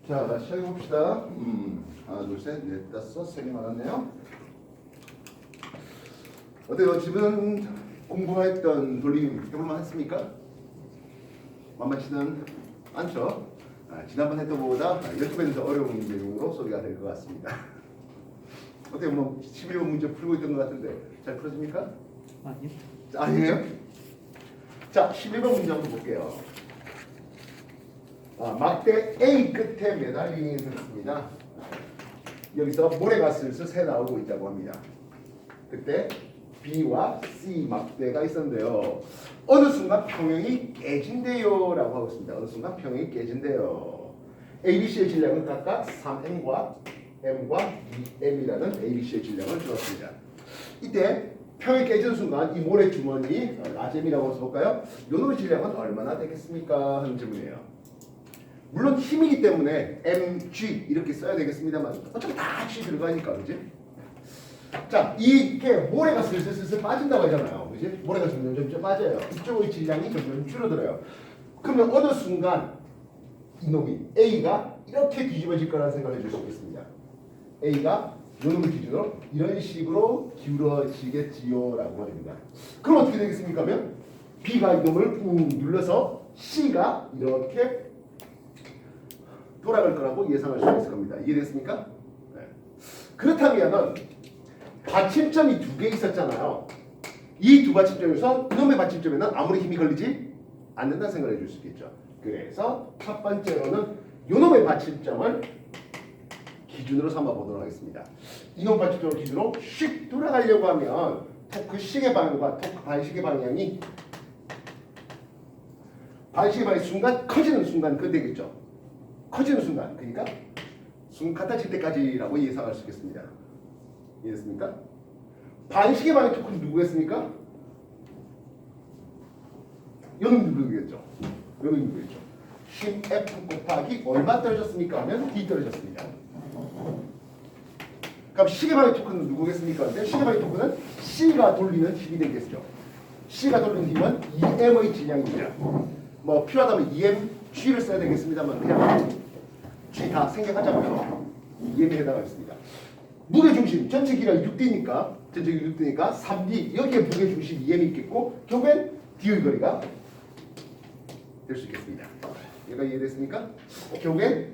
자, 시작해봅시다. 하나, 둘, 셋, 넷, 다섯, 세 개 많았네요. 어때요? 지금 공부했던 돌림 해볼만 했습니까? 만만치는 않죠? 지난번 했던 것보다 10배는 더 어려운 내용으로 소개가 될 것 같습니다. 어때요? 뭐 11번 문제 풀고 있던 것 같은데 잘 풀어집니까? 아니요. 아니에요? 자, 11번 문제 한번 볼게요. 막대 A 끝에 매달리는 있습니다. 여기서 모래가 슬슬 새 나오고 있다고 합니다. 그때 B와 C 막대가 있었는데요. 어느 순간 평형이 깨진대요 라고 하고 있습니다. 어느 순간 평형이 깨진대요. ABC의 질량은 각각 3M과 M과 2M이라는 ABC의 질량을 주었습니다. 이때 평이 깨지는 순간 이 모래 주머니 라잼이라고 써볼까요? 요놈의 질량은 얼마나 되겠습니까? 하는 질문이에요. 물론 힘이기 때문에 mg 이렇게 써야 되겠습니다만 어차피 다 g 들어가니까, 그지? 자, 이게 모래가 슬슬 빠진다고 하잖아요, 그지? 모래가 점점 빠져요. 이쪽의 질량이 점점 줄어들어요. 그러면 어느 순간 이놈이 A가 이렇게 뒤집어질 거라는 생각을 해줄 수 있겠습니다. A가 이놈을 기준으로 이런 식으로 기울어지겠지요라고 말입니다. 그럼 어떻게 되겠습니까? 하면 B가 이놈을 꾹 눌러서 C가 이렇게 돌아갈 거라고 예상할 수 있을 겁니다. 이해됐습니까? 네. 그렇다면 받침점이 두 개 있었잖아요. 이 두 받침점에서 이놈의 받침점에는 아무리 힘이 걸리지 않는다는 생각을 해줄 수 있겠죠. 그래서 첫 번째로는 이놈의 받침점을 기준으로 삼아 보도록 하겠습니다. 이놈 받침점을 기준으로 슉 돌아가려고 하면 토크 식의 방향과 토크 반식의 방향이 반식의 방향이 순간 커지는 순간 그 되겠죠. 커지는 순간, 그러니까 같아질 때까지라고 예상할 수 있겠습니다. 이해됐습니까? 반식의 방향 토크는 누구겠습니까? 요놈 누구겠죠? 요놈 누구겠죠? 힘 F 곱하기 얼마 떨어졌습니까? 하면 D 떨어졌습니다. 그럼 시계 방향 토크는 누구겠습니까? 근데 시계 방향 토크는 C가 돌리는 힘이 되겠죠. C가 돌리는 힘은 EM의 질량입니다. 뭐 필요하다면 EM, G를 써야 되겠습니다만 그냥 G 다 생략하자고요. EM에 해당하겠습니다. 무게중심 전체 길이가 6D니까 3D 여기에 무게중심 EM이 있겠고 결국엔 D의 거리가 될 수 있겠습니다. 얘가 이해됐습니까? 결국엔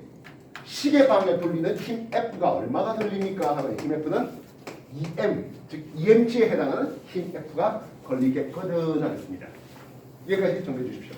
시계 방향 돌리는 힘 F가 얼마가 돌립니까? 하면 힘 F는 EM 즉 EMG에 해당하는 힘 F가 걸리겠거든 하겠습니다. 여기까지 정리해 주십시오.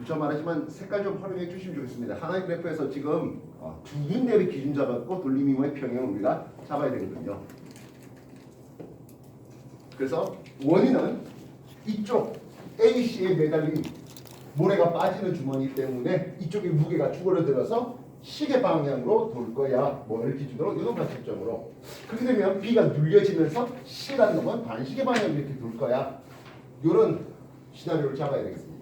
저 말하지만 색깔 좀 활용해 주시면 좋겠습니다. 하나의 그래프에서 지금 두 군데를 기준 잡았고 돌림이모의 평형을 우리가 잡아야 되거든요. 그래서 원인은 이쪽 AC에 매달린 모래가 빠지는 주머니 때문에 이쪽의 무게가 죽어들어서 시계 방향으로 돌 거야. 뭐를 기준으로 이런 관측점으로. 그렇게 되면 B가 눌려지면서 C라는 놈은 반시계 방향으로 이렇게 돌 거야. 이런 시나리오를 잡아야 되겠습니다.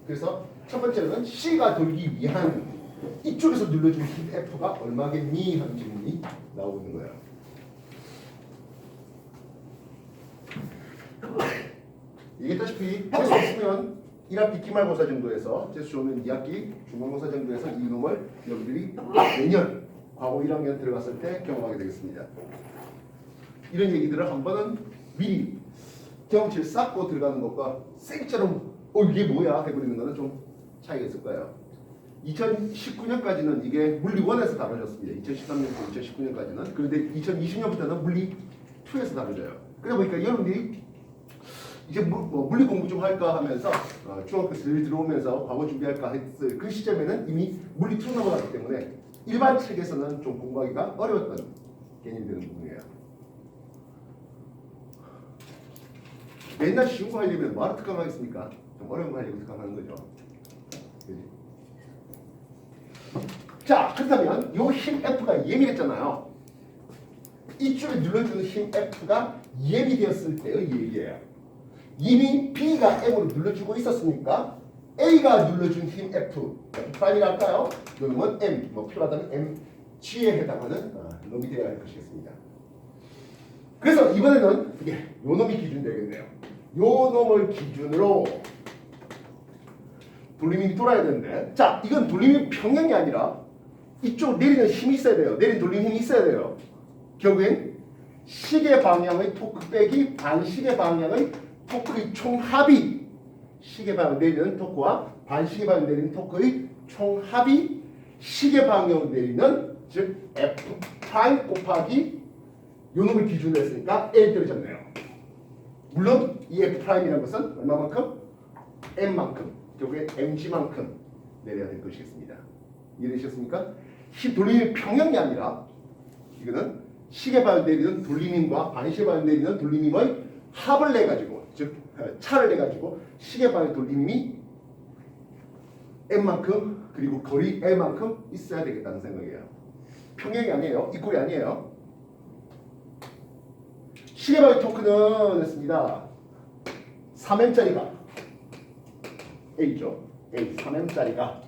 그래서 첫 번째는 C가 돌기 위한 이쪽에서 눌러주는 힘 F가 얼마겠니? 하는 질문이 나오고 있는 거예요. 얘기했다시피 할 수 있으면 1학기 기말고사 정도에서 재수 좋으면 2학기 중간고사 정도에서 이 놈을 여러분들이 내년 과거 1학년 들어갔을 때 경험하게 되겠습니다. 이런 얘기들을 한 번은 미리 경험치를 쌓고 들어가는 것과 생처럼 이게 뭐야? 해버리는 거는 좀 차이가 있을 거예요. 2019년까지는 이게 물리1에서 다뤄졌습니다. 2013년부터 2019년까지는. 그런데 2020년부터는 물리2에서 다뤄져요. 그러다 보니까 여러분들이 이제 물리 공부 좀 할까 하면서 중학교 슬 들어오면서 과거 준비할까 했을 그 시점에는 이미 물리2 넘어갔기 때문에 일반 책에서는 좀 공부하기가 어려웠던 개념이 되는 부분이에요. 맨날 쉬운 거 하려면 뭐하러 특강하겠습니까? 좀 어려운 거 하려고 특강하는 거죠. 그치? 자, 그렇다면 요 힘 F가 예민했잖아요. 이쪽에 눌러주는 힘 F가 예비되었을 때의 얘기예요. 이미 B가 M으로 눌러주고 있었으니까 A가 눌러준 힘 F, F'이랄까요? 요놈은 M, 뭐 필요하다면 MG에 해당하는 놈이 되어야 할 것이겠습니다. 그래서 이번에는 요 놈이 기준 되겠네요. 요 놈을 기준으로 돌림이 돌아야 되는데, 자, 이건 돌림이 평행이 아니라 이쪽 내리는 힘이 있어야 돼요. 내린 돌림 힘이 있어야 돼요. 결국엔 시계 방향의 토크 빼기 반시계 방향의 토크의 총합이, 시계 방향 내리는 토크와 반시계 방향 내리는 토크의 총합이 시계 방향으로 내리는, 즉 F 프라임 곱하기 요놈을 기준으로 했으니까 L 떨어졌네요. 물론 이 F 프라임이라는 것은 얼마만큼? M만큼, 결국에 MG만큼 내려야 될 것이겠습니다. 이해되셨습니까? 돌림이 평형이 아니라 이거는 시계 방향 내리는 돌림힘과 반시계 방향 내리는 돌림힘의 합을 내가지고, 즉 차를 내가지고 시계 방향 돌림힘이 M만큼 그리고 거리 L만큼 있어야 되겠다는 생각이에요. 평형이 아니에요. 이꼴이 아니에요. 시계 방향 토크는 했습니다. 3M짜리가 A죠. A 3M짜리가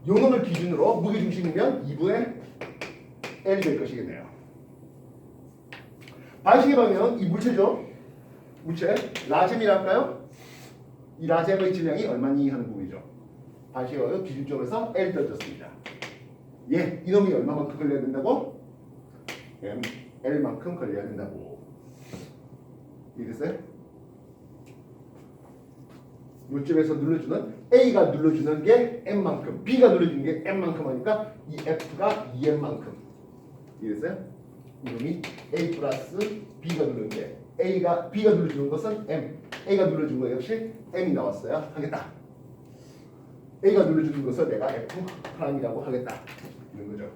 요놈을 기준으로 무게중심이면 2분의 L 될 것이겠네요. 반시계 방향은 이 물체죠. 물체 라셈이랄까요? 이 라셈의 질량이 얼마니 하는 부분이죠. 반시계 방향 기준점에서 L 떨어졌습니다. 예, 이놈이 얼마만큼 걸려야 된다고? L만큼 걸려야 된다고. 이해됐어요? 요점에서 눌러주는 A가 눌러주는 게 M만큼, B가 눌러주는 게 M만큼 하니까 이 F가 2M만큼. 이해됐어요? 이놈이 A 플러스 B가 누르는 게 B가 눌러주는 것은 M, A가 눌러주는 거 역시 M이 나왔어야 하겠다. A가 눌러주는 것을 내가 F 프라임이라고 하겠다. 이런 거죠.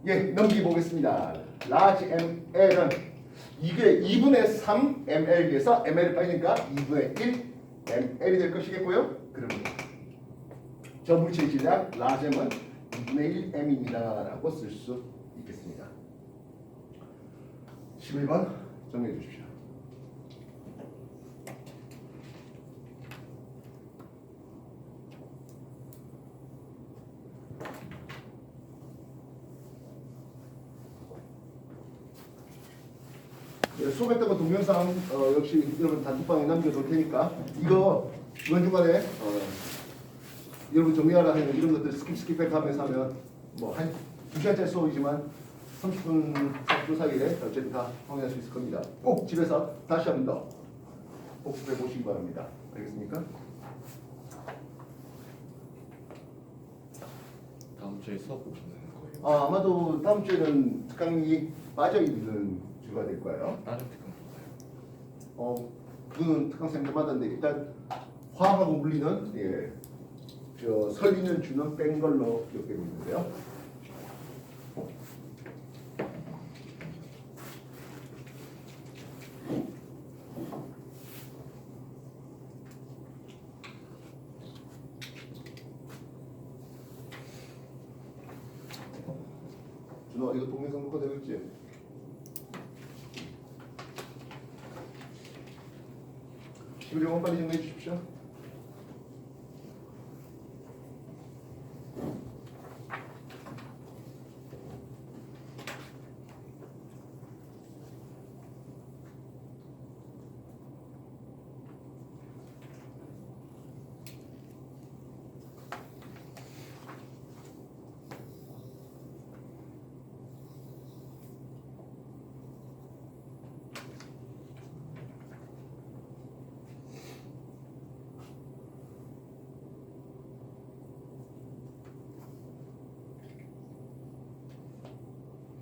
예, 넘기 보겠습니다. 라지 ML은 이게 2분의 3 ML에서 ML이 빠지니까 2분의 1 ML이 될 것이겠고요. 그러면 저 물체의 질량 라셈은 2분의 1 M입니다 라고 쓸 수 있겠습니다. 11번 정리해 주십시오. 수업했던 거 동영상 역시 여러분 단톡방에 남겨둘 테니까 이번 주간에 여러분 정리하라 하는 이런 것들 스킵 하면서 하면 뭐 한 2시간짜리 수업이지만 30분, 40분 사이에 어쨌든 다 확인할 수 있을 겁니다. 꼭 집에서 다시 한 번 더 복습해 보시기 바랍니다. 알겠습니까? 다음 주에 수업 보는 거예요? 아마도 다음 주에는 특강이 빠져있는 주가 될 거예요. 다른 특강 보나요? 그거는 특강생들마다인데 일단 화학하고 물리는 저 설리는 주는 뺀 걸로 기억되고 있는데요. 준호 이거 동영상 녹화되고 있지? 시그널 빨리 정리해 주십시오.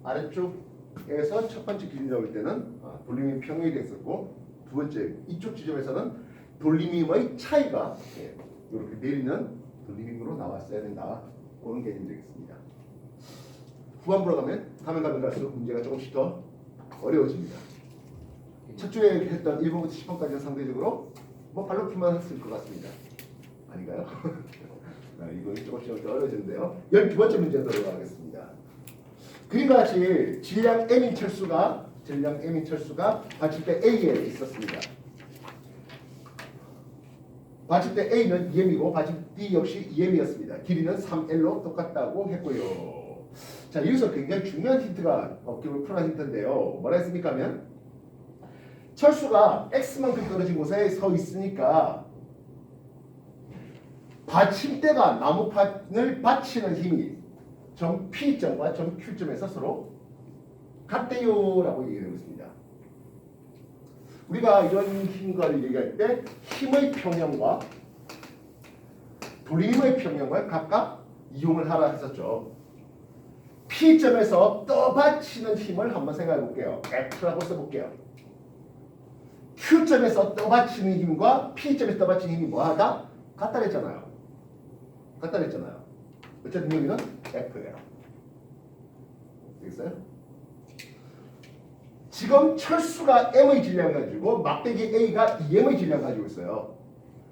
아래쪽에서 첫 번째 기준이 나올 때는 돌림이 평형이 됐었고 두 번째 이쪽 지점에서는 돌림힘의 차이가 이렇게 내리는 돌림힘으로 나왔어야 된다. 그런 개념이 되겠습니다. 후반부로 가면 갈수록 문제가 조금씩 더 어려워집니다. 첫 주에 했던 1번부터 10번까지는 상대적으로 뭐 발로 풀만 했을 것 같습니다. 아닌가요? 이거 조금씩 어려워지는데요. 12번째 문제 들어가겠습니다. 그림과 같이 질량 M인 철수가 받침대 A에 있었습니다. 받침대 A는 2M이고 받침대 D 역시 2M이었습니다. 길이는 3L로 똑같다고 했고요. 자, 여기서 굉장히 중요한 힌트가 결국 풀어낸 힌트인데요. 뭐라 했습니까 하면 철수가 X만큼 떨어진 곳에 서 있으니까 받침대가 나무판을 받치는 힘이 점 P점과 점 Q점에서 서로 같대요라고 얘기하고 있습니다. 우리가 이런 힘과를 얘기할 때 힘의 평형과 돌림의 평형을 각각 이용을 하라 했었죠. P점에서 떠받치는 힘을 한번 생각해 볼게요. F라고 써볼게요. Q점에서 떠받치는 힘과 P점에서 떠받치는 힘이 뭐하다? 같다 그랬잖아요. 어쨌든 여기는 F예요. 되겠어요? 지금 철수가 M의 질량을 가지고 막대기 A가 2M의 질량을 가지고 있어요.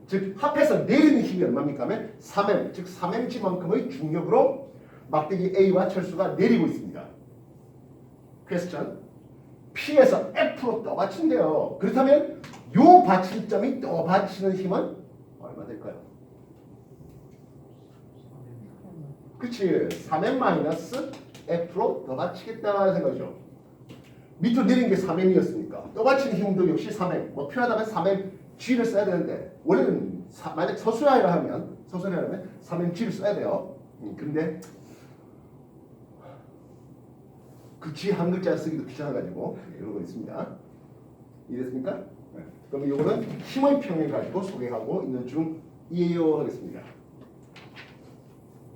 즉 합해서 내리는 힘이 얼마입니까 하면 3M, 즉 3mg만큼의 중력으로 막대기 A와 철수가 내리고 있습니다. 퀘스천 P에서 F로 떠받친대요. 그렇다면 요 받침점이 떠받치는 힘은 얼마 될까요? 그치, 3M-F로 떠받치겠다는 생각이죠. 밑으로 내린 게 3M이었으니까 떠받치는 힘도 역시 3M. 뭐 필요하다면 3mg를 써야 되는데 원래는 만약 서술하려 하면 3mg를 써야 돼요. 근데 그 G 한 글자 쓰기도 귀찮아가지고 이런 거 있습니다. 이해됐습니까? 네. 그럼 이거는 힘의 평을 가지고 소개하고 있는 중이에요 하겠습니다.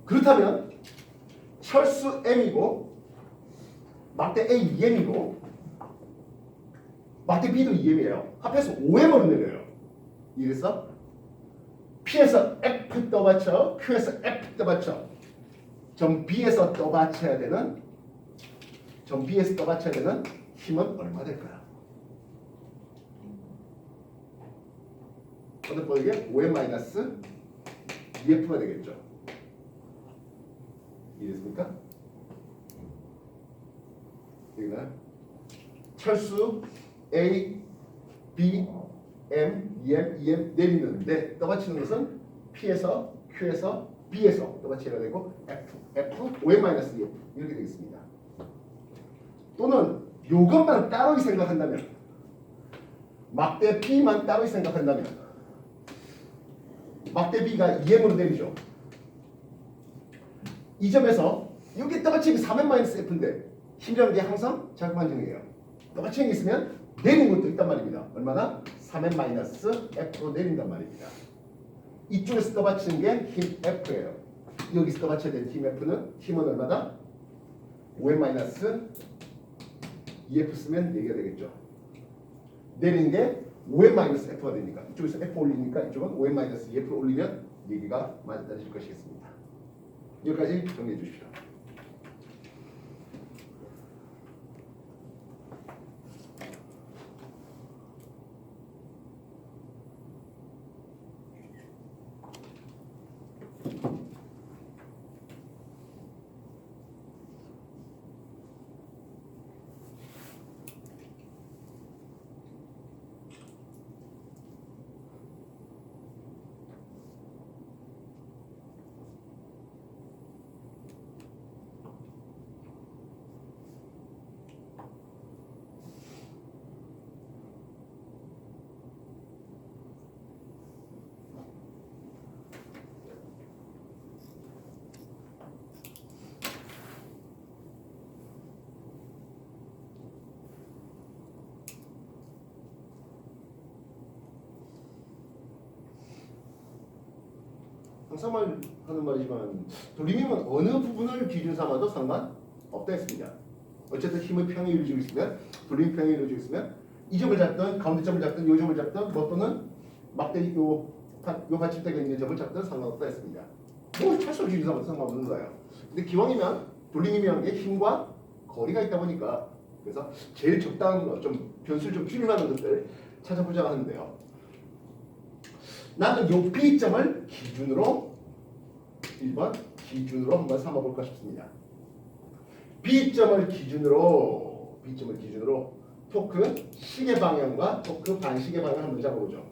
그렇다면 철수 M이고 막대 A 2M이고 막대 B도 2M이에요. 합해서 5M으로 내려요. 이래서 P에서 F 떠받쳐, Q에서 F 떠받쳐, 점 B에서 떠받쳐야 되는 힘은 얼마 될까요? 어떤 뻔하게 5M-2F가 되겠죠. 이해됐습니까? 여기는 철수 A, B, M, 2M, 2M 내리는데 떠받치는 것은 P에서 Q에서 B에서 떠받쳐야 되고 F, 5M-2F 이렇게 되겠습니다. 또는 이것만 따로 생각한다면 막대 B만 따로 생각한다면 막대 B가 2M으로 내리죠. 이 점에서 여기 떠받침이 3M-F인데 힘이라는 게 항상 자그만정이에요. 떠받침이 있으면 내리는 것도 있단 말입니다. 얼마나? 3M-F로 내린단 말입니다. 이쪽에서 떠받치는 게 힘 F예요. 여기서 떠받쳐야 되는 힘 F는 힘은 얼마다? 5M-2F 쓰면 얘기가 되겠죠. 내리는 게 5M-F가 되니까 이쪽에서 F 올리니까 이쪽은 5M-2F를 올리면 얘기가 맞아질 것이겠습니다. 여기까지 정리해 주십시오. 항상 하는 말이지만 돌림힘은 어느 부분을 기준 삼아도 상관없다 했습니다. 어쨌든 힘의 평이 이루어지고 있으면 돌림 평이 이루어지고 있으면 이 점을 잡든 가운데 점을 잡든 이 점을 잡든 뭐 또는 막대 요 받침대가 있는 점을 잡든 상관없다 했습니다. 뭐 철수 기준 삼아도 상관없는 거예요. 근데 기왕이면 돌림힘이라는 게 힘과 거리가 있다 보니까 그래서 제일 적당한 거 좀 변수를 좀 줄이는 것들 찾아보자고 하는데요. 나는 요 B점을 기준으로 1번 기준으로 한번 삼아볼까 싶습니다. B점을 기준으로 토크 시계 방향과 토크 반시계 방향을 한번 잡아보죠.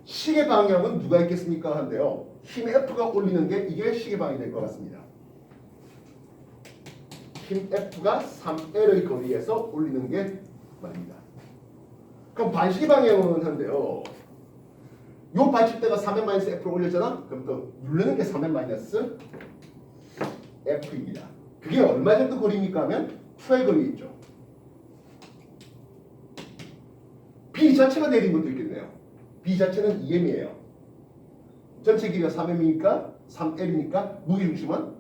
시계 방향은 누가 있겠습니까? 한데요. 힘 F가 올리는 게 이게 시계 방향이 될 것 같습니다. 힘 F가 3L의 거리에서 올리는 게 말입니다. 그럼 반시계 방향은 한데요. 요 받침대가 3n-F로 올렸잖아? 그럼 또 누르는 게 3n-F입니다. 그게 얼마 정도 거리입니까? 하면 2의 거리 있죠. B 자체가 내린 것도 있겠네요. B 자체는 2m이에요. 전체 길이가 3m이니까 3L이니까 무게중심은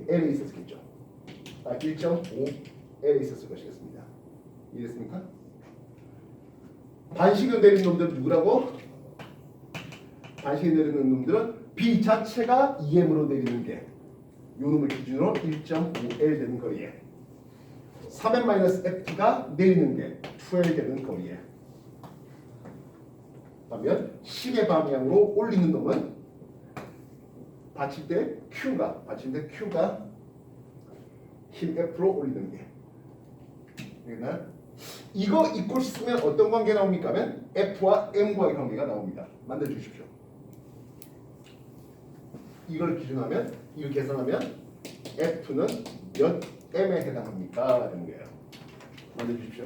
L에 있었겠죠. 1.5L에 있었을 것이겠습니다. 이해됐습니까? 반시계 내린 놈들은 누구라고? 반시계 내리는 놈들은 B 자체가 2m으로 내리는 게 요 놈을 기준으로 1.5L 되는 거리에 3n-F가 내리는 게 2L 되는 거리에 그러면 시계 방향으로 올리는 놈은 받침대 Q가 힘 F로 올리는 게 그러니까 이거 이꼴 쓰면 어떤 관계 나옵니까? 하면 F와 M과의 관계가 나옵니다. 만들어 주십시오. 이걸 기준하면 이걸 계산하면 F는 몇 M에 해당합니까? 라는 거예요. 만들어 주십시오.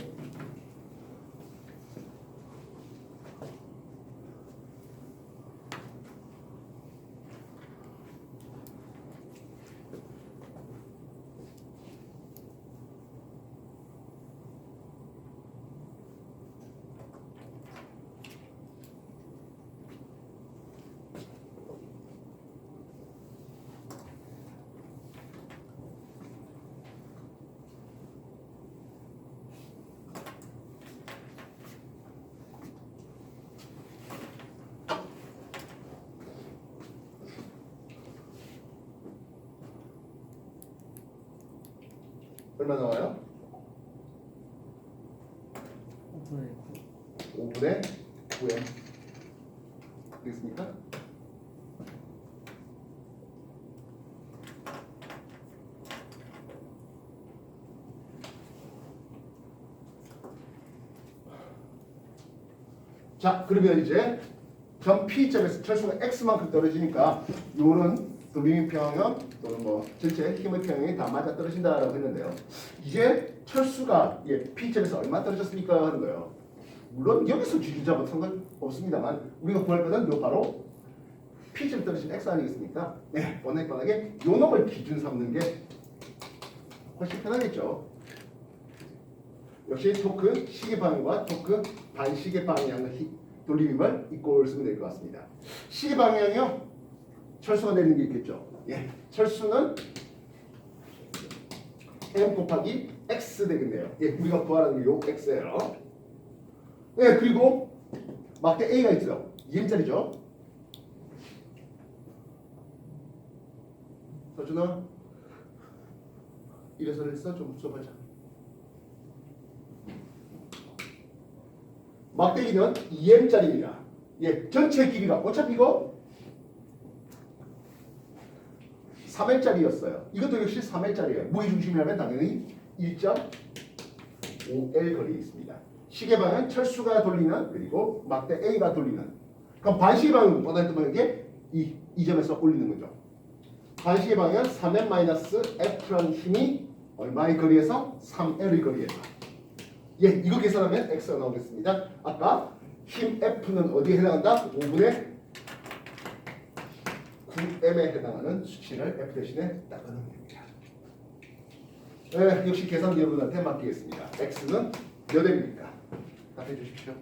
얼마 나와요? 5분의 9m 되겠습니까? 자, 그러면 이제 점 P점에서 철수가 X만큼 떨어지니까 요런 돌리는 평형 또는 뭐 전체 힘의 평형이 다 맞아 떨어진다라고 했는데요. 이제 철수가 P점에서 얼마 떨어졌습니까? 하는 거예요. 물론 여기서 기준 잡아도 상관없습니다만 우리가 구할 것은 요 바로 P점 떨어진 X 아니겠습니까? 네, 뻔하게 요 놈을 기준 삼는 게 훨씬 편하겠죠. 역시 토크 시계 방향과 토크 반시계 방향의 돌림을 이꼴 쓰면 될 것 같습니다. 시계 방향이요. 철수가 내리는 게 있겠죠. 철수는 M 곱하기 X 되겠네요. 우리가 구하라는 게 요 X예요. 그리고 막대 A가 있어요. 2m짜리죠. 서준아, 이래서 했어? 좀 써보자. 막대기는 2m짜리입니다. 전체 길이가 어차피 이거 3L짜리였어요. 이것도 역시 3L짜리예요. 무게중심이라면 당연히 1.5L 거리에 있습니다. 시계 방향 철수가 돌리는 그리고 막대 A가 돌리는. 그럼 반시계 방향은 뻔한 게 이 점에서 올리는 거죠. 반시계 방향 3n-F라는 힘이 얼마의 거리에서? 3L의 거리에서. 이거 계산하면 X가 나오겠습니다. 아까 힘 F는 어디에 해당한다? 5분의 9m에 해당하는 수치를 F 대신에 딱 넣으면 됩니다. 역시 계산기 여러분한테 맡기겠습니다. X는 몇 M입니까? 답해 주십시오.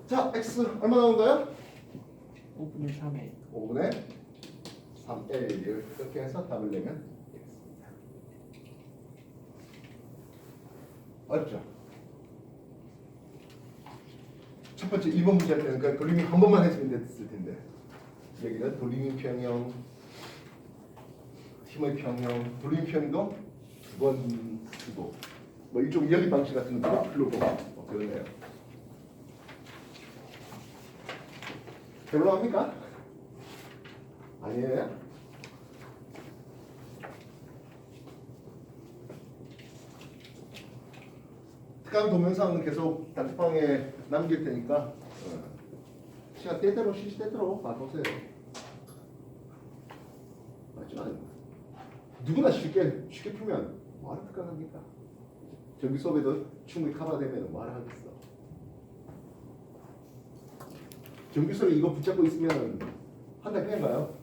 자, x 얼마 나온가요? 5분의 3에 5분의 3L 이렇게 해서 답을 내면 되겠습니다. 어렵죠? 첫 번째 1번 문제 할 때는 그냥 돌리기 한 번만 했으면 됐을 텐데 여기는 돌리기 평형, 힘의 평형, 돌리기 평형도 두 번 쓰고 뭐 일종 연립 방식 같은 것도 풀고 뭐 그러네요. 별로 합니까? 아니에요? 특강 동영상은 계속 단톡방에 남길 테니까 시간 때대로 시시때대로 봐보세요. 맞지만 누구나 쉽게 풀면 뭐하러 특강합니까? 정규 수업에도 충분히 커버되면 뭐하러 하겠어? 정규 수업에 이거 붙잡고 있으면 한 달 그냥 가요.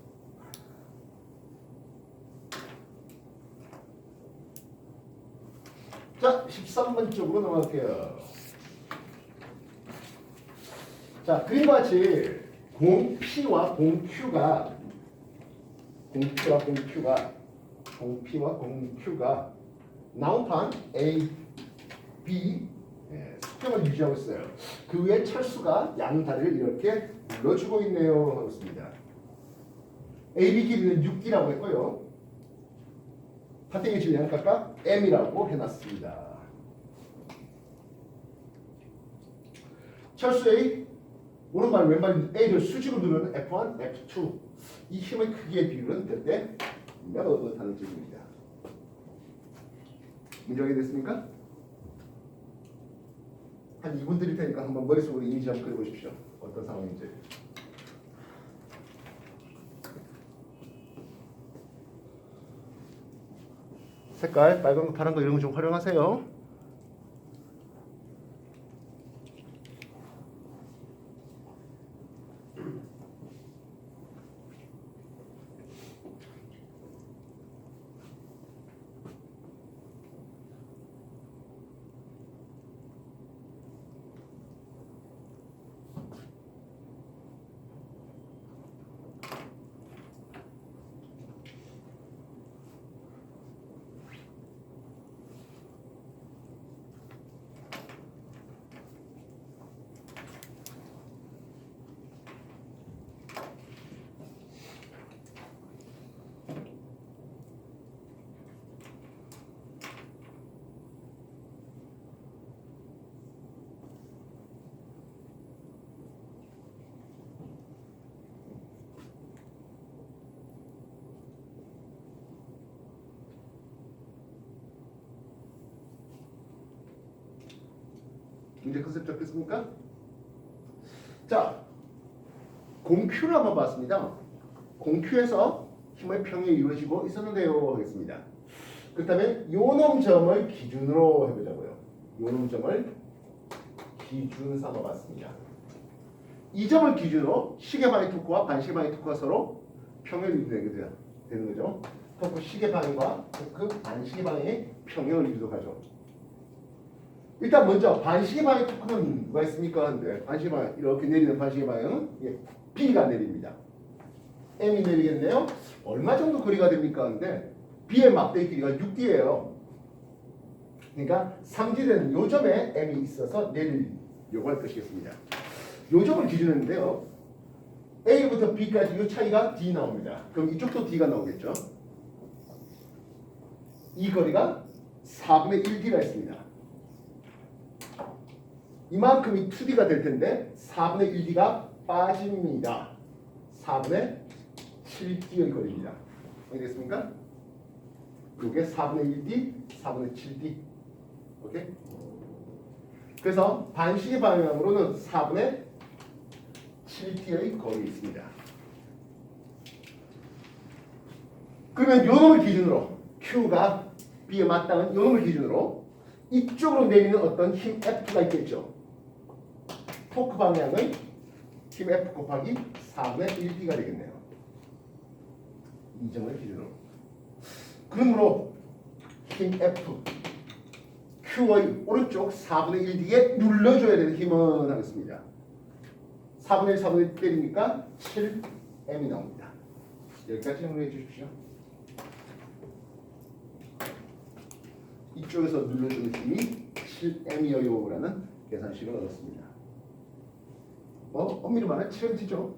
자, 13번 쪽으로 넘어갈게요. 자, 그림과 같이 공 P와 공 Q가 나온판 A, B 수평을 유지하고 있어요. 그 위에 철수가 양 다리를 이렇게 눌러주고 있네요. 하고 있습니다. AB 길이는 6D라고 했고요. 파탱의 질량 각각 M이라고 해놨습니다. 철수 A 오른발 왼발 A를 수직으로 누르는 F1, F2 이 힘의 크기의 비율은 그때 몇 하는 질문입니다. 문제 됐습니까? 한 2분 드릴 테니까 한번 머릿속으로 이미지 한번 그려보십시오. 어떤 상황인지. 색깔 빨간 거 파란 거 이런 거 좀 활용하세요. 문제 컨셉 잡혔습니까? 자, 공Q를 한번 봤습니다. 공Q에서 힘의 평이 이루어지고 있었는데요 하겠습니다. 그렇다면 요놈점을 기준으로 해보자고요. 요놈점을 기준 삼아봤습니다. 이 점을 기준으로 시계방의 토크와 반시계방의 토크가 서로 평을 이루게 되는 거죠. 토크 시계방과 토크 반시계방의 평형을 이루어가죠. 일단 먼저 반시계 방향 토크는 누가 있습니까? 하는데 반시계 방향 이렇게 내리는 반시계 방향은 B가 내립니다. M이 내리겠네요. 얼마 정도 거리가 됩니까? 하는데 B의 막대기 길이가 6D예요. 그러니까 상지되는 요 점에 M이 있어서 내리려고 할 것이겠습니다. 요 점을 기준했는데요. A부터 B까지 요 차이가 D 나옵니다. 그럼 이쪽도 D가 나오겠죠. 이 거리가 4분의 1D가 있습니다. 이만큼이 2D가 될 텐데 4분의 1D가 빠집니다. 4분의 7D의 거리입니다. 알겠습니까? 이게 4분의 1D, 4분의 7D. 오케이? 그래서 반시계 방향으로는 4분의 7D의 거리 있습니다. 그러면 요 놈을 기준으로 Q가 B에 맞닿은 요 놈을 기준으로 이쪽으로 내리는 어떤 힘 F가 있겠죠. 토크 방향은 힘 F 곱하기 4분의 1D가 되겠네요. 이 점을 기준으로. 그러므로 힘 F, Q의 오른쪽 4분의 1D에 눌러줘야 되는 힘은 하겠습니다. 4분의 1, 4분의 1 때리니까 7m이 나옵니다. 여기까지 정리해 주십시오. 이쪽에서 눌러주는 힘이 7m이어요 라는 계산식을 얻었습니다. 엄밀히 말하면 7m죠.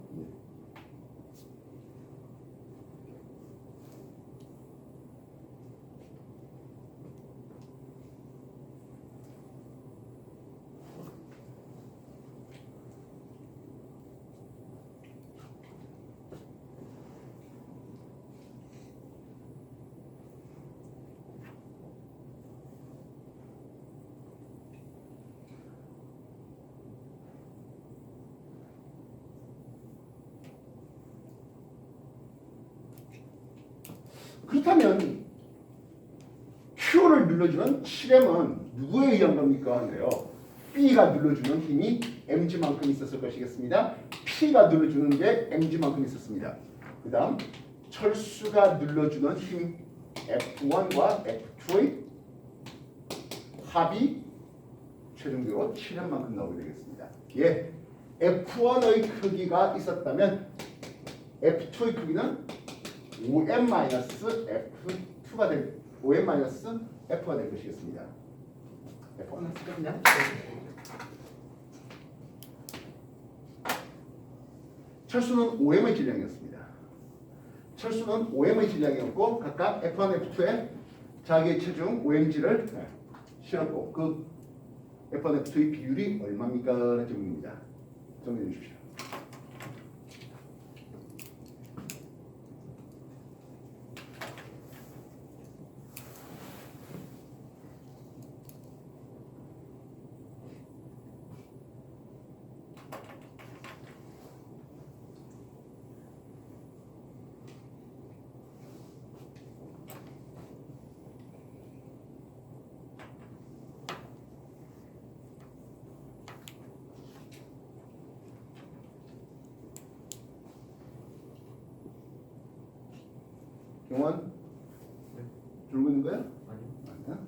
그렇다면 Q를 눌러주는 7M은 누구에 의한 겁니까? 네요. B가 눌러주는 힘이 mg만큼 있었을 것이겠습니다. P가 눌러주는 게 mg만큼 있었습니다. 그 다음 철수가 눌러주는 힘 F1과 F2의 합이 최종적으로 7M만큼 나오게 되겠습니다. 예, F1의 크기가 있었다면 F2의 크기는 5m-F2가 될 5m-F가 될 것이겠습니다. F1은 그냥 철수는 5m의 질량이었습니다. 철수는 5m의 질량이었고 각각 F1, F2에 자기의 체중 5mg를 실었고 그 F1, F2의 비율이 얼마입니까? 라는 질문입니다. 정리해 주십시오. 경원? 들고 있는 거야? 아니요. 아니야?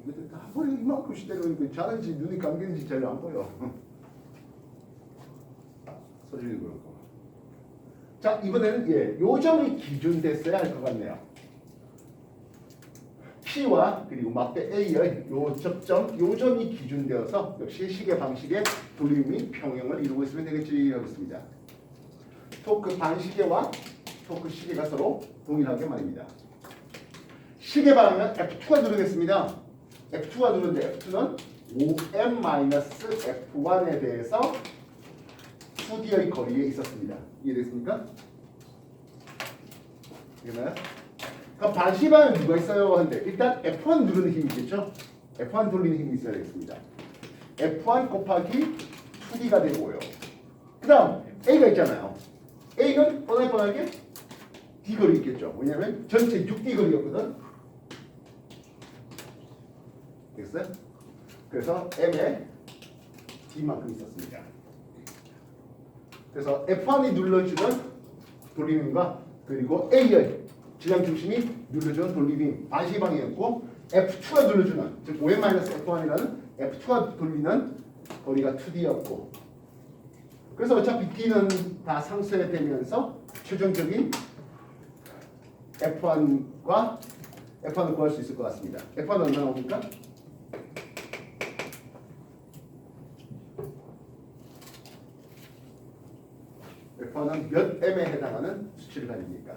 이것들 다 허리 이만큼씩 때리니까 자는지 눈이 감기는지 잘 안 보여. 서준이 그렇고. 자, 이번에는 요점이 기준됐어야 할 것 같네요. P와 그리고 막대 A의 요 접점, 요점이 기준되어서 역시 시계 방식의 돌림이 평형을 이루고 있으면 되겠지 하겠습니다. 토크 반시계와 토크 시계가 서로 동일하게 말입니다. 시계 방향은 F2가 누르겠습니다. F2가 누르는데 F2는 5m-F1에 대해서 2D의 거리에 있었습니다. 이해됐습니까? 이해나요? 그럼 반시계 방향은 누가 있어요? 한데 일단 F1 누르는 힘이 있겠죠? F1 돌리는 힘이 있어야 되겠습니다. F1 곱하기 2D가 되고요. 그 다음 A가 있잖아요. A는 뻔하게 D 거리 있겠죠. 왜냐하면 전체 6D 거리였거든. 됐어요? 그래서 M에 D만큼 있었습니다. 그래서 F1이 눌러주는 돌림힘과 그리고 A의 질량 중심이 눌러주는 돌림힘 반시 방향이었고 F2가 눌러주는 즉 5m-F1이라는 F2가 돌리는 거리가 2D였고 그래서 어차피 D는 다 상쇄되면서 최종적인 F1과 F1을 구할 수 있을 것 같습니다. F1은 얼마 나옵니까? F1은 몇 M에 해당하는 수치를 가집니까?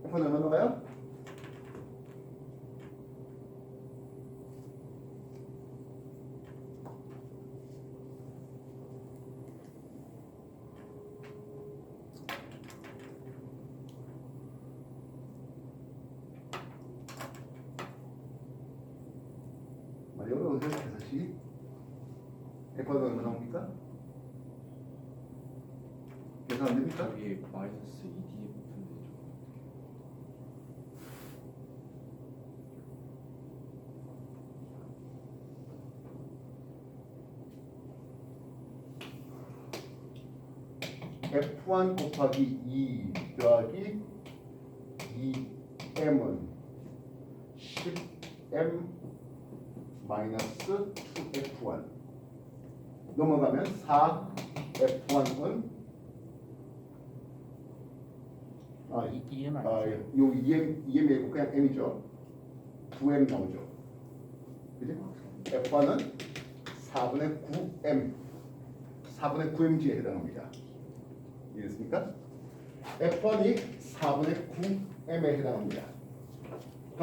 F1 얼마 나와요? F는 얼마 나옵니까? 계산 안 됩니까? 저기 마이너스 2D 부분이 F1 곱하기 2 더하기 2m은 10m 마이너스 2F1 넘어가면 4F1은 EM 요 아니죠? EM이고 그냥 M이죠. 9M 나오죠. 그지? F1은 4분의 9M 4분의 9mg에 해당합니다. 이해됐습니까? F1이 4분의 9m에 해당합니다.